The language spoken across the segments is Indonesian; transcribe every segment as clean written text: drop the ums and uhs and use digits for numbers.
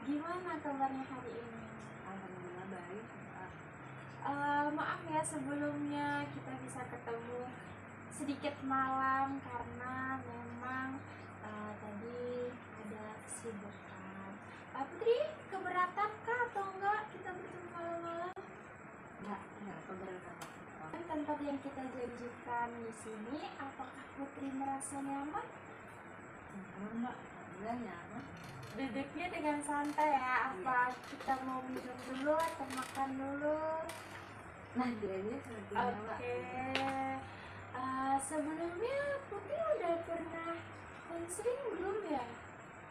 Gimana kabarnya hari ini? Alhamdulillah baik. Maaf ya sebelumnya kita bisa ketemu sedikit malam karena memang tadi ada kesibukan. Putri, keberatan kah atau enggak kita bertemu malam-malam? Enggak keberatan. Tempat yang kita janjikan di sini, apakah Putri merasa nyaman? Enggak, alhamdulillah nyaman. Duduknya dengan santai ya. Apa kita mau minum dulu atau makan dulu? Nanti aja nanti Oke. Sebelumnya Putri udah pernah konseling belum ya?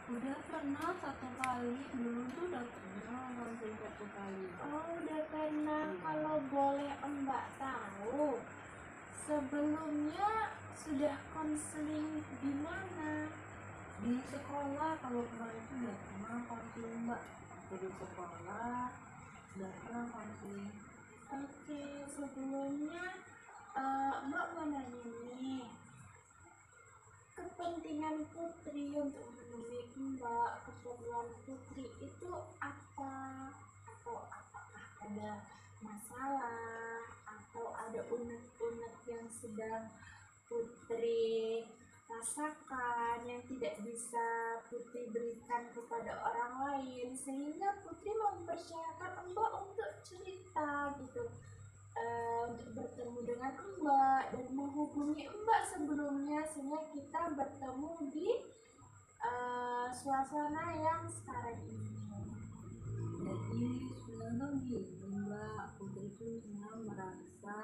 Udah pernah satu kali, dulu tuh udah pernah konseling satu kali. Oh, udah pernah. Kalau boleh Mbak tahu, sebelumnya sudah konseling di mana? Di sekolah, kalau kemarin itu udah pernah konseling Mbak. Waktu di sekolah udah pernah konseling. Oke, sebelumnya Mbak mau nanya nih, kepentingan Putri untuk menemui Mbak, keperluan Putri itu apa? Atau apakah ada masalah atau ada unek-unek yang sedang Putri rasakan yang tidak bisa Putri berikan kepada orang lain, sehingga Putri mempercayakan Mbak untuk cerita gitu, untuk bertemu dengan Mbak dan menghubungi Mbak sebelumnya, sehingga kita bertemu di suasana yang sekarang ini. Jadi sebenarnya gini Mbak, Putri itu sebenarnya merasa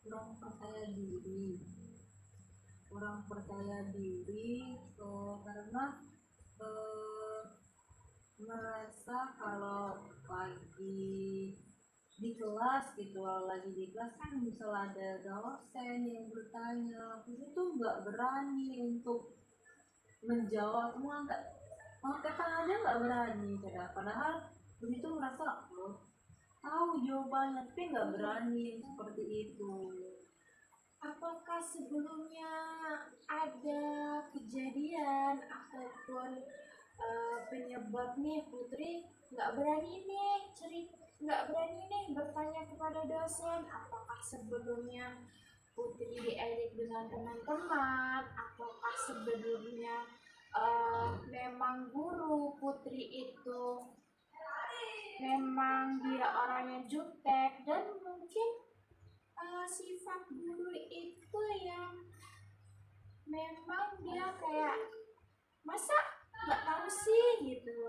kurang percaya diri. Karena merasa kalau lagi di kelas gitu, lagi di kelas kan misalnya ada dosen yang bertanya, Putri tuh nggak berani untuk menjawab, angkat tangannya nggak berani, padahal Putri tuh merasa tahu jawabannya tapi nggak berani seperti itu. Apakah sebelumnya ada kejadian ataupun penyebab nih Putri nggak berani nih bertanya kepada dosen? Apakah sebelumnya Putri diejek dengan teman-teman? Apakah sebelumnya memang guru Putri itu memang dia orangnya jutek, dan mungkin sifat guru itu yang memang dia kayak masa nggak tahu sih gitu.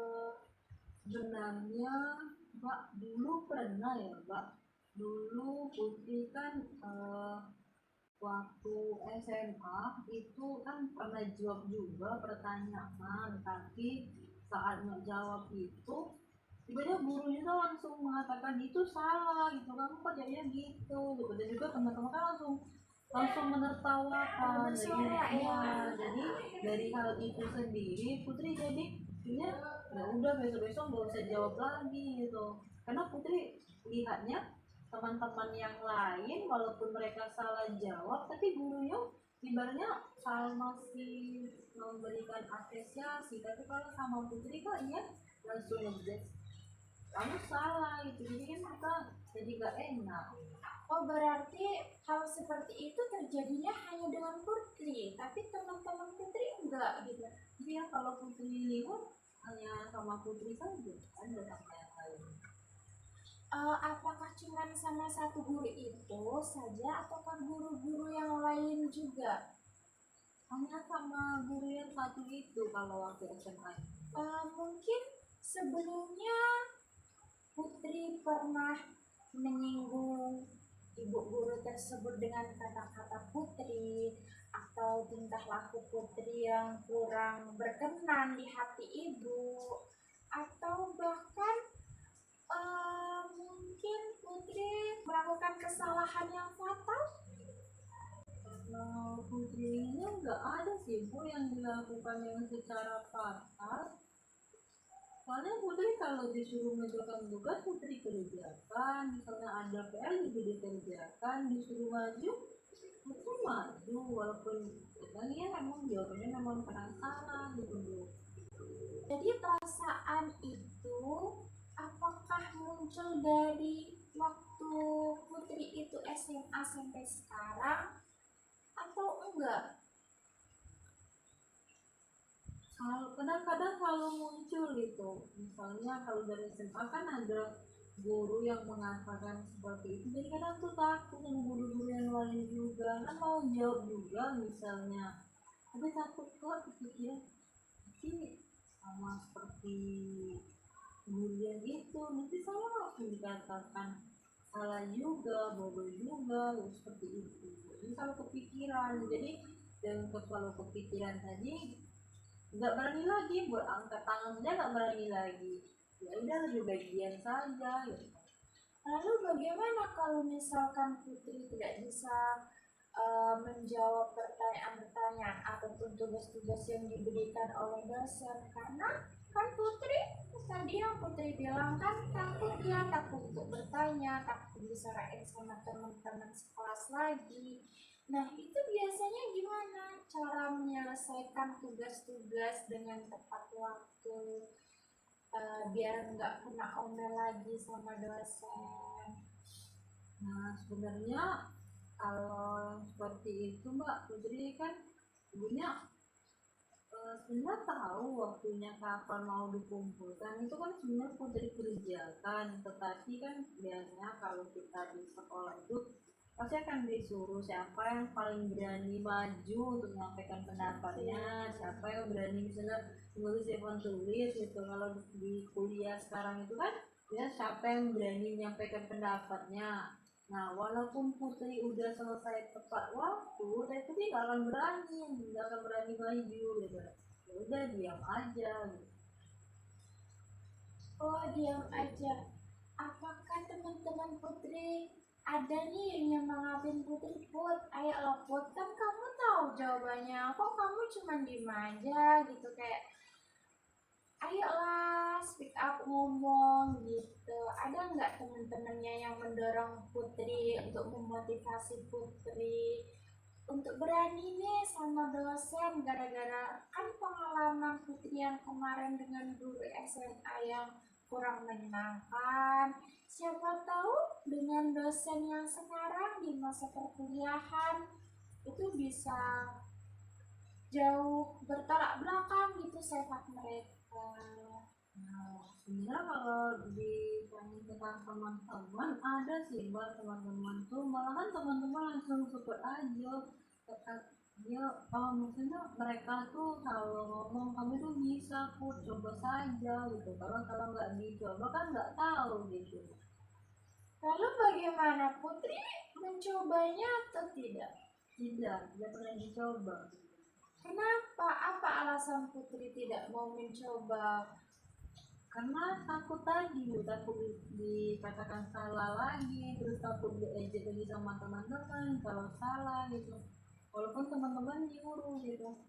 Sebenarnya Mbak dulu pernah ya Mbak, dulu Putri kan waktu SMA itu kan pernah jawab juga pertanyaan, tapi saat menjawab itu tiba-tiba gurunya tuh langsung mengatakan itu salah gitu, kamu kok jadinya gitu, dan juga teman-teman kan langsung menertawakan. Jadi dari hal itu sendiri Putri jadi ya udah besok-besok nggak usah jawab lagi gitu, karena Putri lihatnya teman-teman yang lain walaupun mereka salah jawab tapi gurunya ibaratnya masih memberikan apresiasi, tapi kalau sama Putri kok langsung ngejudge kamu salah gitu, jadi kan kita jadi gak enak. Oh, berarti hal seperti itu terjadinya hanya dengan Putri, tapi teman-teman Putri enggak gitu? Iya, kalau Putri lihat hanya sama Putri saja, ada sama yang lain. Apakah cuma sama satu guru itu saja ataukah guru-guru yang lain juga? Hanya sama guru yang satu itu kalau waktu SMA. Mungkin sebelumnya Putri pernah menyinggung ibu guru tersebut dengan kata-kata Putri, atau tingkah laku Putri yang kurang berkenan di hati ibu, atau bahkan mungkin Putri melakukan kesalahan yang fatal? Putri ini nggak ada sih Bu yang dilakukan yang secara fatal. Soalnya Putri kalau disuruh mengerjakan tugas Putri kerjakan, misalnya ada PR juga dikerjakan, disuruh maju Putri maju, walaupun kadang ya jawabannya memang penasaran gitu Bu. Jadi perasaan itu muncul dari waktu Putri itu SMA sampai sekarang atau enggak? Kadang-kadang kalau muncul itu, misalnya kalau dari SMA kan ada guru yang mengatakan seperti itu, jadi kadang tuh takut sama guru-guru yang lain juga, kan mau jawab juga misalnya, tapi takut kok kepikiran nanti sama seperti guru yang itu, nanti salah langsung dikatakan salah juga, bodoh juga, ya seperti itu. Jadi kalau kepikiran, jadi dan kalau kepikiran tadi nggak berani lagi buat angkat tangan saja, nggak berani lagi, ya udah lebih bagian saja gitu. Lalu bagaimana kalau misalkan Putri tidak bisa menjawab pertanyaan-pertanyaan ataupun tugas-tugas yang diberikan oleh dosen, karena kan Putri tadi yang Putri bilang kan takut ya, takut untuk bertanya, takut diserahin sama teman-teman sekelas lagi. Nah itu biasanya gimana cara menyelesaikan tugas-tugas dengan tepat waktu, biar nggak kena omel lagi sama dosen? Nah sebenarnya kalau seperti itu Mbak Putri kan ibunya sebenarnya tahu waktunya kapan mau dikumpulkan, itu kan sebenarnya Putri kerjakan, tetapi kan biasanya kalau kita di sekolah itu pasti akan disuruh siapa yang paling berani maju untuk menyampaikan pendapatnya, siapa yang berani misalnya nulis event tulis gitu. Kalau di kuliah sekarang itu kan ya siapa yang berani menyampaikan pendapatnya. Nah walaupun Putri udah selesai tepat waktu, tapi Putri nggak akan berani maju gitu. Ya udah diam aja gitu. Oh, diam aja. Apakah teman-teman Putri ada nih yang mengapain Putri? Put, ayo Put, kan kamu tahu jawabannya, kok kamu cuma diem aja gitu, kayak ayolah speak up, ngomong gitu. Ada nggak teman-temannya yang mendorong Putri untuk memotivasi Putri untuk berani nih sama dosen, gara-gara kan pengalaman Putri yang kemarin dengan guru SMA yang kurang menyenangkan, siapa tahu dengan dosen yang sekarang di masa perkuliahan itu bisa jauh bertolak belakang gitu sifat mereka. Nah, sebenarnya kalau ditanya tentang teman-teman, ada sih Mbak teman-teman tuh, malahan teman-teman langsung support aja. Ya, maksudnya mereka tuh kalau ngomong kamu tuh bisa kok, coba saja gitu. Kalau nggak dicoba kan nggak tahu gitu. Lalu bagaimana Putri mencobanya atau tidak? Tidak pernah dicoba. Kenapa? Apa alasan Putri tidak mau mencoba? Karena takut tadi, takut dikatakan salah lagi, terus takut diejek lagi sama teman-teman kalau salah gitu, walaupun teman-teman nyuruh gitu.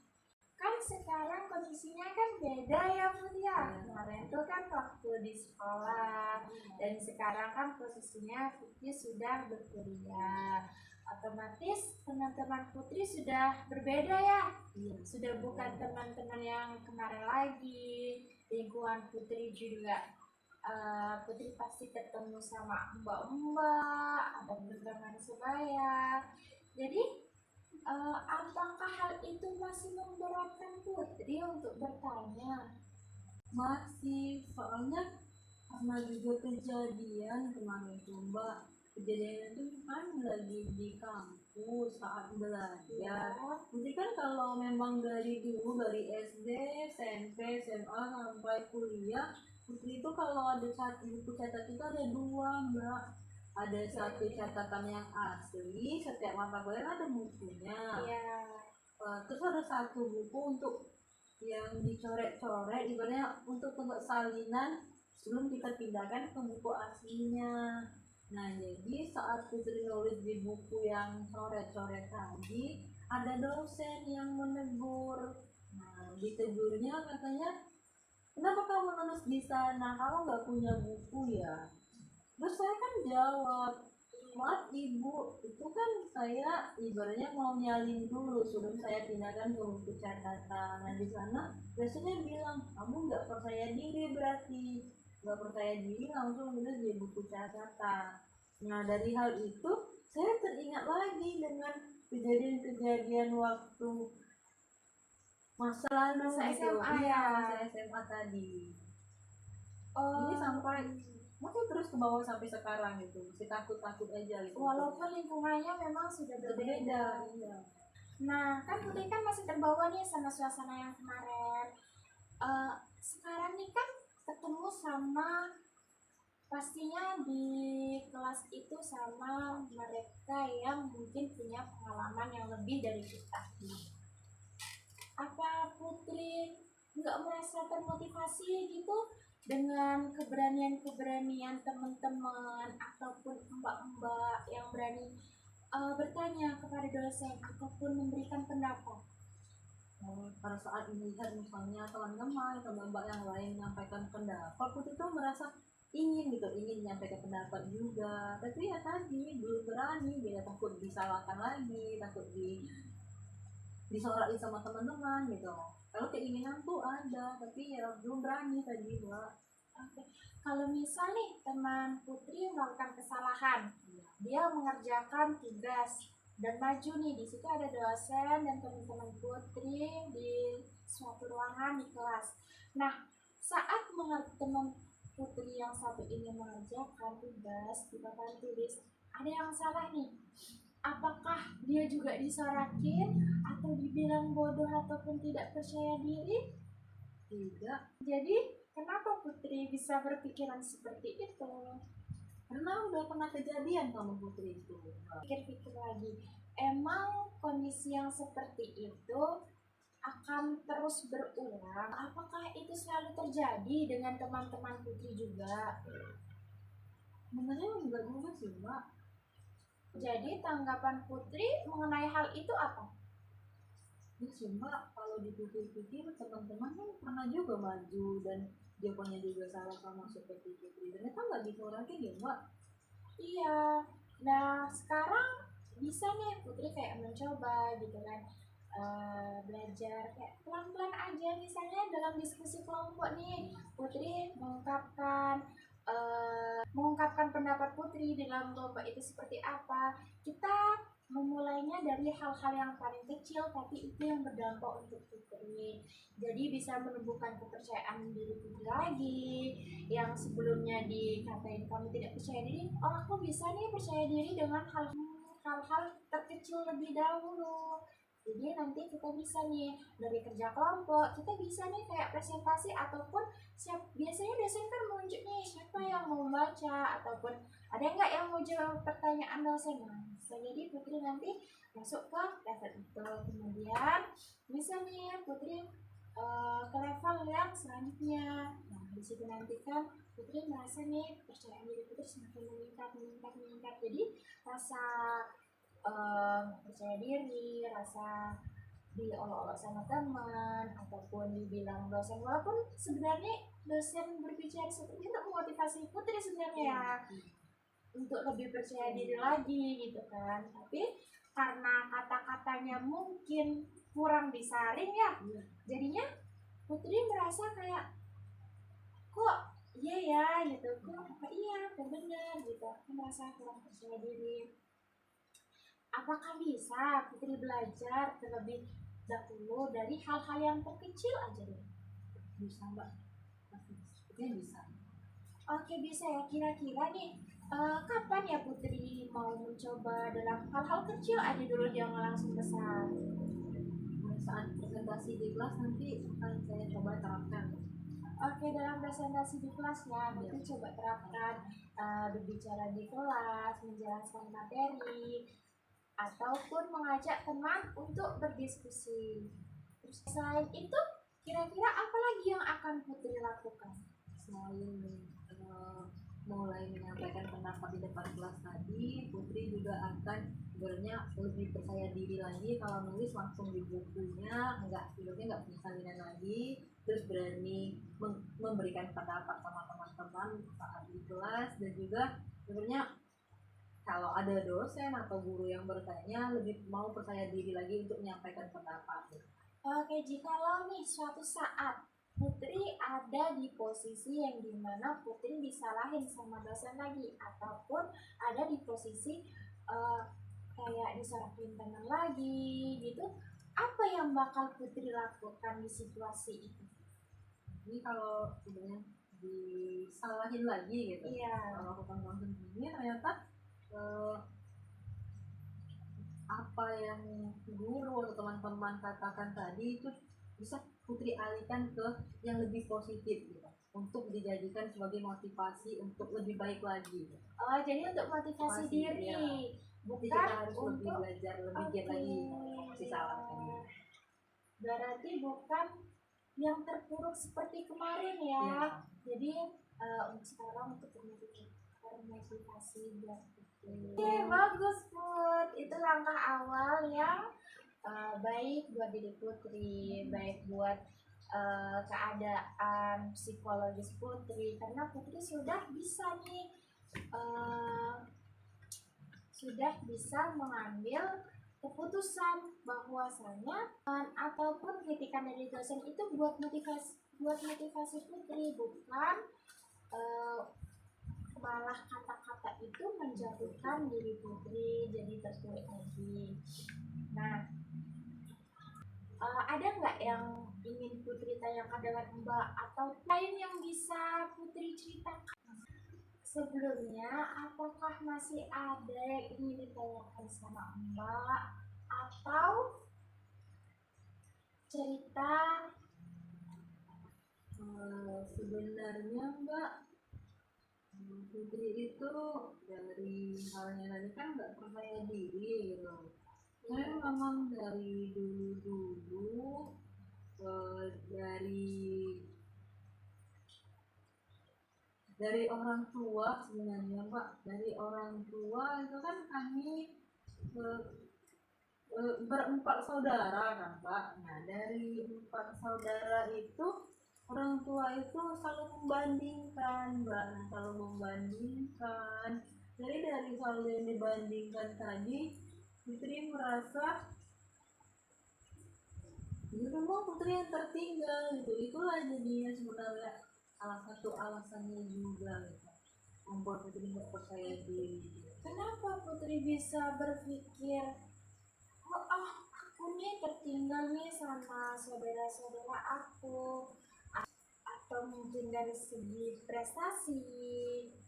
Kan sekarang kondisinya kan beda ya Putri ya. Kemarin tuh kan waktu di sekolah, dan sekarang kan posisinya Putri sudah berkuliah, otomatis teman-teman Putri sudah berbeda ya. Sudah bukan teman-teman yang kemarin lagi. Lingkungan Putri juga, Putri pasti ketemu sama mbak-mbak, ada berteman sebaya. Jadi apakah hal itu masih memberatkan Putri untuk bertanya? Masih, soalnya pernah juga kejadian kemarin tuh Mbak, kejadian itu kan lagi di kampus saat belajar. Jadi kan kalau memang dari dulu dari SD, SMP, SMA sampai kuliah, Putri itu kalau ada satu buku catat itu ada dua Mbak. Ada satu catatan yang asli, setiap mata kuliah ada bukunya. Iya. Terus ada satu buku untuk yang dicoret-coret, ibaratnya untuk tempat salinan sebelum kita pindahkan ke buku aslinya. Nah jadi saat Putri nulis di buku yang coret-coret tadi, ada dosen yang menegur. Nah ditegurnya katanya, kenapa kamu nulis di sana, kamu nggak punya buku ya? Terus saya kan jawab, maaf ibu, itu kan saya ibaratnya mau nyalin dulu sebelum saya pindahkan ke buku catatan. Nah di sana biasanya bilang, kamu nggak percaya diri berarti. nggak percaya diri langsung nulis di buku catatan. Nah dari hal itu saya teringat lagi dengan kejadian-kejadian waktu masa lalu Masa gitu. SMA Iya, ya. masa SMA tadi. Oh, Ini sampai mungkin terus ke bawah sampai sekarang gitu, masih takut-takut aja gitu. walaupun lingkungannya memang sudah berbeda. Iya. Nah, kan Putri kan masih terbawa nih sama suasana yang kemarin. Sekarang nih kan ketemu sama pastinya di kelas itu sama mereka yang mungkin punya pengalaman yang lebih dari kita. Apa Putri nggak merasa termotivasi gitu dengan keberanian-keberanian teman-teman ataupun mbak-mbak yang berani bertanya kepada dosen ataupun memberikan pendapat? Pada saat melihat misalnya teman-teman atau mbak yang lain menyampaikan pendapat, Putri tuh merasa ingin menyampaikan pendapat juga, tapi ya tadi belum berani, dia takut disalahkan lagi, takut disorakin sama teman-teman gitu. Kalau keinginan tuh ada, tapi ya belum berani tadi, Mbak. Oke. Kalau misal nih teman Putri melakukan kesalahan, dia mengerjakan tugas dan maju nih, di situ ada dosen dan teman-teman Putri di suatu ruangan di kelas. Nah, saat teman Putri yang satu ini mengerjakan tugas di papan tulis, ada yang salah nih. Apakah dia juga disorakin atau dibilang bodoh ataupun tidak percaya diri? Tidak. Jadi, kenapa Putri bisa berpikiran seperti itu? Karena udah pernah kejadian sama Putri itu. Pikir-pikir lagi, emang kondisi yang seperti itu akan terus berulang? Apakah itu selalu terjadi dengan teman-teman Putri juga? Sebenarnya enggak juga sih, Mbak. Jadi tanggapan Putri mengenai hal itu apa? Ya sih, Mbak, kalau dipikir-pikir teman-teman kan pernah juga maju dan jawabannya juga salah sama seperti Putri. Ternyata nggak disorakin ya, Mbak? Iya. Nah, sekarang bisa nih Putri kayak mencoba gitu kan, belajar kayak pelan-pelan aja, misalnya dalam diskusi kelompok nih Putri mengungkapkan pendapat Putri dalam lomba itu seperti apa. Kita memulainya dari hal-hal yang paling kecil tapi itu yang berdampak untuk Putri, jadi bisa menumbuhkan kepercayaan diri Putri lagi. Yang sebelumnya dikatain kamu tidak percaya diri, oh aku bisa nih percaya diri dengan hal-hal terkecil lebih dahulu. Jadi nanti kita bisa nih dari kerja kelompok, kita bisa nih kayak presentasi ataupun biasanya dosen kan menunjuk nih siapa yang mau baca ataupun ada nggak yang mau jawab pertanyaan dosen. Nah, bisa jadi Putri nanti masuk ke level itu, kemudian bisa nih Putri ke level yang selanjutnya. Nah, di situ nanti kan Putri merasa nih percaya diri Putri semakin meningkat. Jadi rasa percaya diri, rasa diolok-olok sama teman ataupun dibilang dosen, walaupun sebenarnya dosen berbicara seperti itu memotivasi Putri sebenarnya untuk lebih percaya diri lagi gitu kan, tapi karena kata-katanya mungkin kurang disaring ya, jadinya Putri merasa kayak kok iya ya gitu, kok apa iya benar gitu, aku merasa kurang percaya diri. Apakah bisa Putri belajar terlebih dahulu dari hal-hal yang terkecil aja deh? Bisa, Mbak. Sepertinya bisa. Oke, bisa ya. Kira-kira nih kapan ya Putri mau mencoba dalam hal-hal kecil aja dulu, jangan langsung besar? Pada saat presentasi di kelas nanti akan saya coba terapkan. Oke, dalam presentasi di kelas ya, Putri coba terapkan berbicara di kelas, menjelaskan materi, ataupun mengajak teman untuk berdiskusi. Terus selain itu, kira-kira apa lagi yang akan Putri lakukan? Selain mulai menyampaikan pendapat di depan kelas tadi, Putri juga akan sebenarnya lebih percaya diri lagi kalau nulis langsung di bukunya, nggak punya salinan lagi, terus berani memberikan pendapat sama teman-teman saat di kelas, dan juga sebenarnya kalau ada dosen atau guru yang bertanya lebih mau percaya diri lagi untuk menyampaikan pendapat. Oke, jikalau nih suatu saat Putri ada di posisi yang dimana Putri disalahin sama dosen lagi, ataupun ada di posisi kayak disalahin teman lagi gitu, apa yang bakal Putri lakukan di situasi itu? Ini kalau sebenarnya disalahin lagi gitu, Iya. kalau aku langsung gini ternyata apa yang guru atau teman-teman katakan tadi itu bisa Putri alihkan ke yang lebih positif gitu, untuk dijadikan sebagai motivasi untuk lebih baik lagi gitu. Oh, jadi untuk motivasi Motivasi, diri, iya. Jadi bukan kita harus lebih untuk belajar lebih giat lagi si salah ini. berarti bukan yang terpuruk seperti kemarin ya. Iya. Jadi untuk sekarang untuk termotivasi buat Putri. Oke, bagus Put. Itu langkah awal yang baik buat diri Putri, baik buat keadaan psikologis Putri, karena Putri sudah bisa nih sudah bisa mengambil keputusan bahwasanya ataupun kritikan dari dosen itu buat motivasi Putri, bukan malah kata-kata itu menjatuhkan diri Putri jadi terpuruk lagi. Nah, ada nggak yang ingin Putri tanyakan dengan Mbak, atau lain yang bisa Putri ceritakan sebelumnya? Apakah masih ada yang ingin ditanyakan sama Mbak, atau cerita? Sebenarnya Mbak, Putri itu dari halnya tadi kan nggak percaya diri gitu. Saya memang dari dulu dari orang tua sebenarnya Mbak, dari orang tua itu kan kami berempat saudara kan Pak. Nah dari 4 saudara itu orang tua itu selalu membandingkan Mbak, selalu membandingkan. Jadi dari selalu yang dibandingkan tadi, Putri merasa itu semua Putri yang tertinggal gitu. Itulah jadinya sebenarnya salah satu alasannya juga gitu, membuat Putri nggak percaya diri. Kenapa Putri bisa berpikir, oh aku nih tertinggal nih sama saudara-saudara aku, atau mungkin dari segi prestasi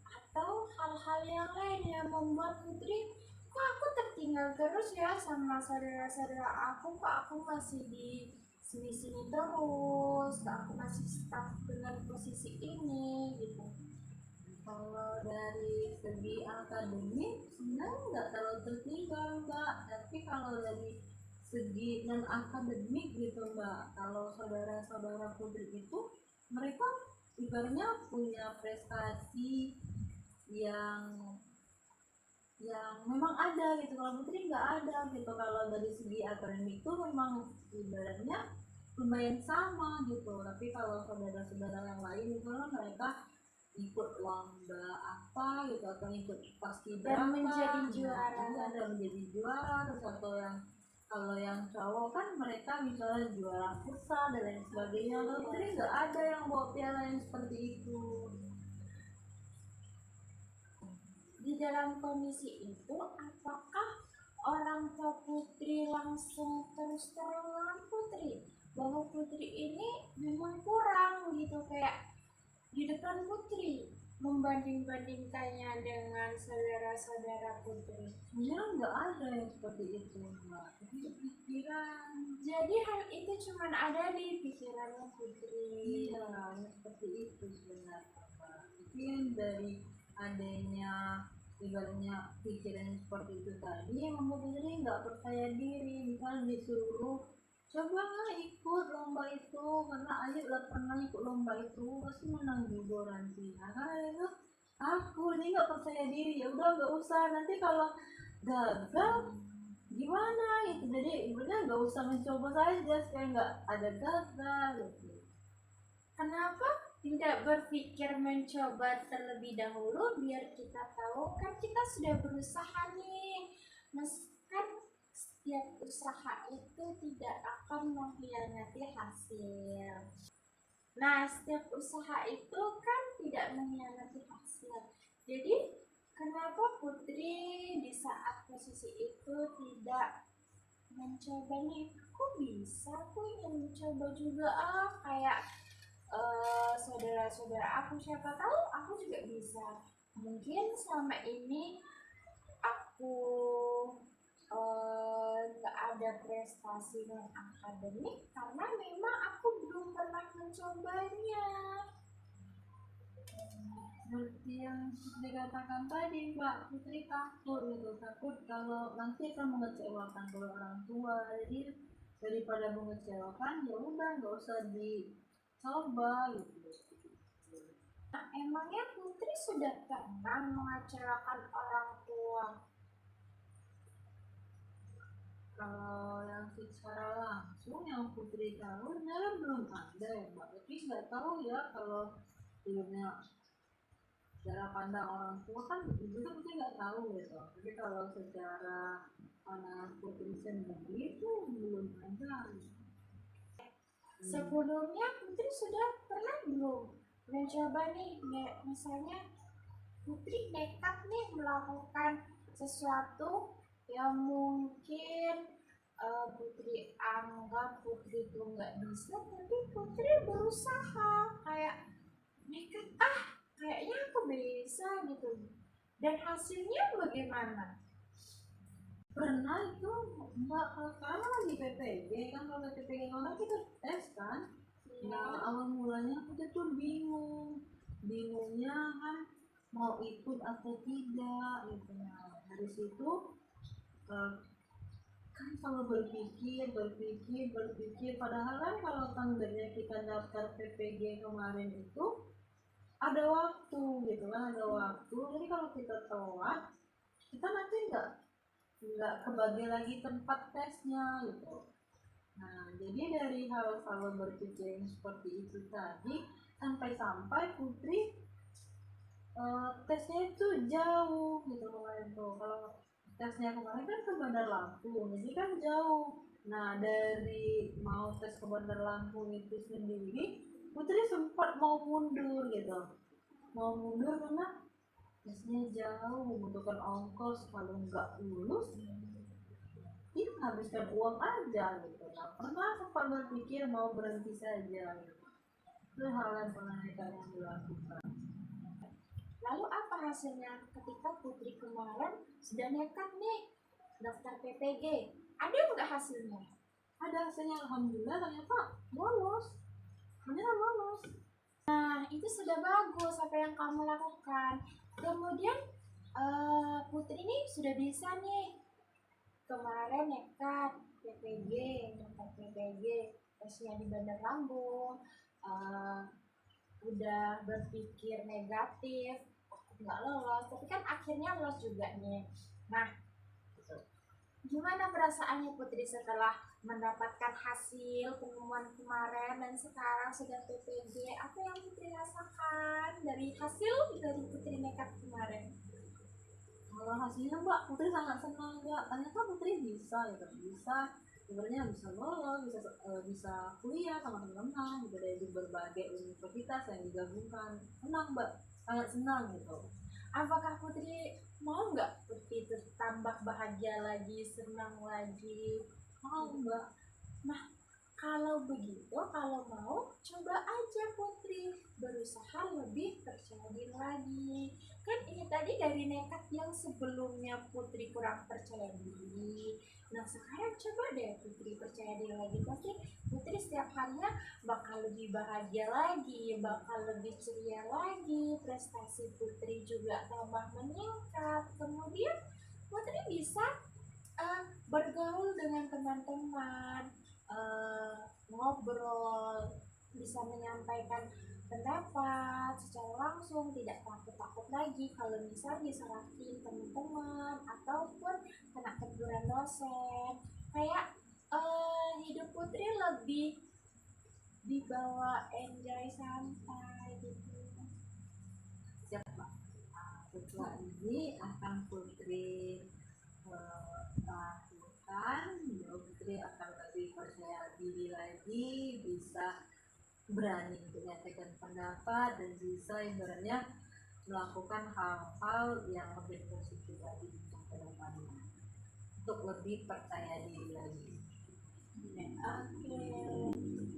atau hal-hal yang lain yang membuat Putri, kok aku tertinggal terus ya sama saudara-saudara aku, kok aku masih di sini-sini terus, kok aku masih stuck dengan posisi ini gitu. Kalau dari segi akademik sebenarnya nggak terlalu tertinggal Mbak, tapi kalau dari segi non akademik gitu Mbak, kalau saudara-saudara Putri itu mereka ibaratnya punya prestasi yang memang ada gitu, kalau Putri nggak ada gitu. Kalau dari segi akademik itu memang ibaratnya lumayan sama gitu, tapi kalau saudara-saudara yang lain itu mereka ikut lomba apa gitu, atau ikut paski Dan berapa menjadi juara. dan menjadi juara. Terus atau yang kalau yang cowok kan mereka misalnya juara futsal dan lain sebagainya. Kalau Putri nggak ada yang bawa piala yang seperti itu. Di dalam kondisi itu, apakah orang tua Putri langsung terus terang Putri bahwa Putri ini memang kurang gitu, kayak di depan Putri membanding-bandingkannya dengan saudara-saudara Putri? Sebenarnya nggak ada yang seperti itu Mbak, itu pikiran. Jadi hal itu cuma ada di pikirannya Putri. Iya, seperti itu sebenarnya Mbak. Mungkin dari adanya ibaratnya pikiran seperti itu tadi yang membuat Putri nggak percaya diri. Misalnya disuruh coba ikut lomba itu, karena Ayu udah pernah ikut lomba itu pasti menang juga nanti. Nah karena itu aku ini nggak percaya diri, ya udah nggak usah, nanti kalau gagal gimana gitu. Jadi ibaratnya nggak usah mencoba saja supaya nggak ada gagal gitu. Kenapa tidak berpikir mencoba terlebih dahulu, biar kita tahu kan kita sudah berusaha nih, kan setiap usaha itu tidak akan mengkhianati hasil. Nah, setiap usaha itu kan tidak mengkhianati hasil. Jadi, kenapa Putri di saat posisi itu tidak mencoba nih? Aku bisa, aku ingin mencoba juga kayak saudara-saudara aku, siapa tahu aku juga bisa. Mungkin selama ini aku nggak ada prestasi non akademik karena memang aku belum pernah mencobanya. Seperti yang dikatakan tadi, Mbak, Putri takut gitu, takut kalau nanti akan mengecewakan kedua orang tua. Jadi daripada mengecewakan, ya udah nggak usah dicoba gitu. Nah, emangnya Putri sudah pernah mengecewakan orang tua? Kalau yang secara langsung yang Putri tahu sebenarnya belum ada ya, Mbak. Tapi nggak tahu ya kalau sebelumnya cara pandang orang tua kan itu kan Putri nggak tahu gitu. Tapi kalau secara pandang Putri sendiri itu belum ada. Sebelumnya Putri sudah pernah belum mencoba nih, misalnya Putri nekat nih melakukan sesuatu yang mungkin Putri anggap Putri itu nggak bisa, tapi Putri berusaha kayak nekat, kayaknya aku bisa gitu, dan hasilnya bagaimana? Pernah itu Mbak, kalau sekarang lagi PPG kan, kalau PPG orang kita tes kan. Nah, awal mulanya kita tuh bingungnya kan mau ikut atau tidak gitu. Nah, dari situ eh, kan kalau berpikir padahal kan kalau tanggalnya kita daftar PPG kemarin itu ada waktu gitu kan, ada waktu. Jadi kalau kita telat, kita nanti nggak kebagi lagi tempat tesnya gitu. Nah, jadi dari hal-hal berpikir yang seperti itu tadi, sampai-sampai Putri tesnya itu jauh gitu kemarin tuh. Kalau tesnya kemarin kan ke Bandar Lampung, jadi kan jauh. Nah, dari mau tes ke Bandar Lampung itu sendiri, Putri sempat mau mundur gitu. Mau mundur karena tesnya jauh, membutuhkan ongkos, kalau nggak lulus ini menghabiskan uang aja gitu. Nah, pernah sempat berpikir mau berhenti saja gitu. Itu hal yang pernah kita yang dilakukan. Lalu apa hasilnya ketika Putri kemarin sudah nekat nih daftar PPG? Ada nggak hasilnya? Ada hasilnya, alhamdulillah, ternyata lolos. Ternyata lolos. Nah, itu sudah bagus apa yang kamu lakukan. Kemudian Putri ini sudah bisa nih. Kemarin nekat PPG, tesnya di Bandar Lampung, udah berpikir negatif, nggak lolos, tapi kan akhirnya lolos juga nih. Nah, gimana perasaannya Putri setelah mendapatkan hasil pengumuman kemarin dan sekarang sudah PPG? Apa yang Putri rasakan dari hasil dari Putri nekat kemarin? Kalau hasilnya Mbak, Putri sangat senang Mbak. Ternyata Putri bisa gitu, sebenarnya bisa lolos, bisa kuliah sama teman-teman gitu dari berbagai universitas yang digabungkan. Senang Mbak, sangat senang gitu. Apakah Putri mau nggak Putri tambah bahagia lagi, senang lagi? Mau Mbak. Nah, kalau begitu, kalau mau, coba aja Putri berusaha lebih percaya diri lagi. Kan ini tadi dari nekat yang sebelumnya Putri kurang percaya diri. Nah, sekarang coba deh Putri percaya diri lagi. Pasti Putri setiap harinya bakal lebih bahagia lagi, bakal lebih ceria lagi. Prestasi Putri juga tambah meningkat. Kemudian Putri bisa bergaul dengan teman-teman, ngobrol, bisa menyampaikan pendapat secara langsung, tidak takut-takut lagi kalau misal disalahin teman-teman ataupun kena teguran dosen. Kayak hidup Putri lebih dibawa enjoy santai gitu. Siap Pak. Setelah ini akan Putri lakukan, Putri akan lebih percaya diri lagi, bisa berani untuk menyatakan pendapat dan bisa ibaratnya melakukan hal-hal yang lebih positif lagi untuk kedepannya, untuk lebih percaya diri lagi. Oke.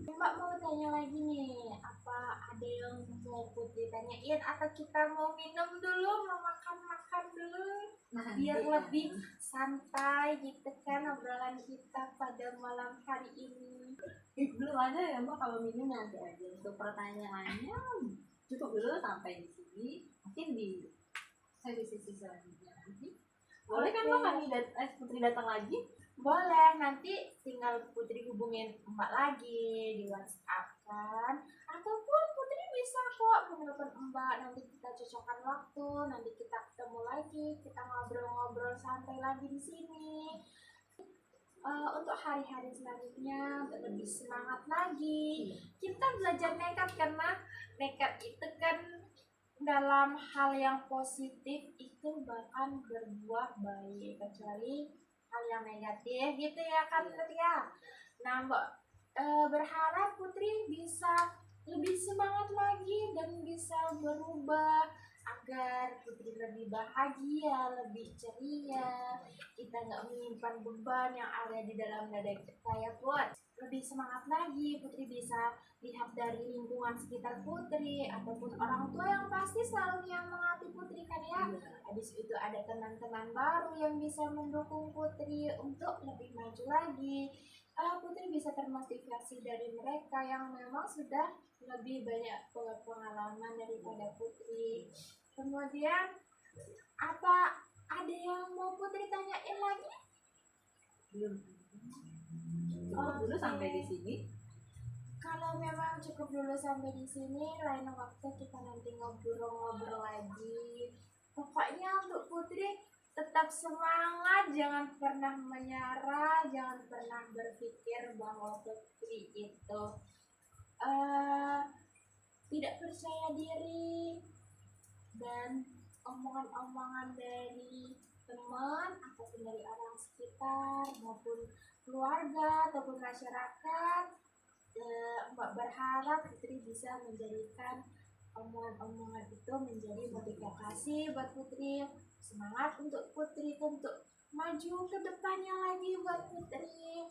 Mbak mau tanya lagi nih, apa ada yang mau Putri tanyain atau kita mau minum dulu, mau makan-makan dulu Nah, biar nanti lebih santai gitu kan obrolan kita pada malam hari ini. belum ada ya Mbak, kalau minum nanti aja. Untuk pertanyaannya cukup dulu sampai di sini, mungkin di sesi selanjutnya nanti boleh kan Mbak kami Putri datang lagi. Boleh, nanti tinggal Putri hubungin Mbak lagi di WhatsApp kan, ataupun Putri bisa kok menelpon Mbak, nanti kita cocokkan waktu, nanti kita ketemu lagi, kita ngobrol-ngobrol santai lagi di sini. Untuk hari-hari selanjutnya untuk lebih semangat lagi, kita belajar nekat karena nekat itu kan dalam hal yang positif itu bahkan berbuah baik, kecuali hal yang negatif gitu ya kan Putri ya. Nah Mbak berharap Putri bisa lebih semangat lagi dan bisa berubah agar Putri lebih bahagia, lebih ceria, kita nggak menyimpan beban yang ada di dalam dada kita ya Put. Lebih semangat lagi, Putri bisa lihat dari lingkungan sekitar Putri ataupun orang tua yang pasti selalu menyemangati Putri kan ya. Habis itu ada teman-teman baru yang bisa mendukung Putri untuk lebih maju lagi. Putri bisa termotivasi dari mereka yang memang sudah lebih banyak pengalaman daripada Putri. Kemudian apa ada yang mau Putri tanyain lagi? Belum. Dulu sampai di sini. Kalau memang cukup dulu sampai di sini, lain waktu kita nanti ngobrol-ngobrol lagi. Pokoknya untuk Putri tetap semangat, jangan pernah menyerah, jangan pernah berpikir bahwa Putri itu tidak percaya diri, dan omongan-omongan dari teman ataupun dari orang sekitar maupun keluarga ataupun masyarakat, Mbak berharap Putri bisa menjadikan omongan-omongan itu menjadi motivasi buat Putri, semangat untuk Putri untuk maju ke depannya lagi buat Putri.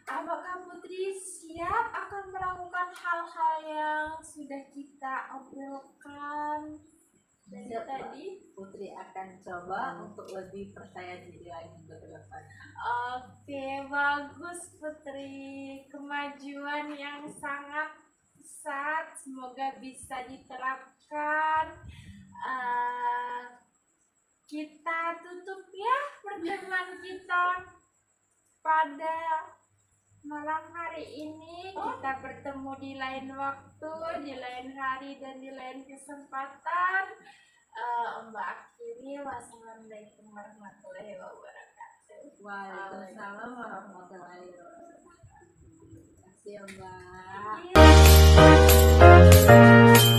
Apakah Putri siap akan melakukan hal-hal yang sudah kita obrolkan dari Siap, tadi? Putri akan coba untuk lebih percaya diri lagi ke depan. Oke, bagus Putri. Kemajuan yang sangat pesat, semoga bisa diterapkan. Kita tutup ya pertemuan kita pada malam hari ini. Kita bertemu di lain waktu, di lain hari, dan di lain kesempatan. Mbak akhiri, wassalamualaikum warahmatullahi wabarakatuh. Waalaikumsalam warahmatullahi wabarakatuh. Terima kasih Mbak. Iya.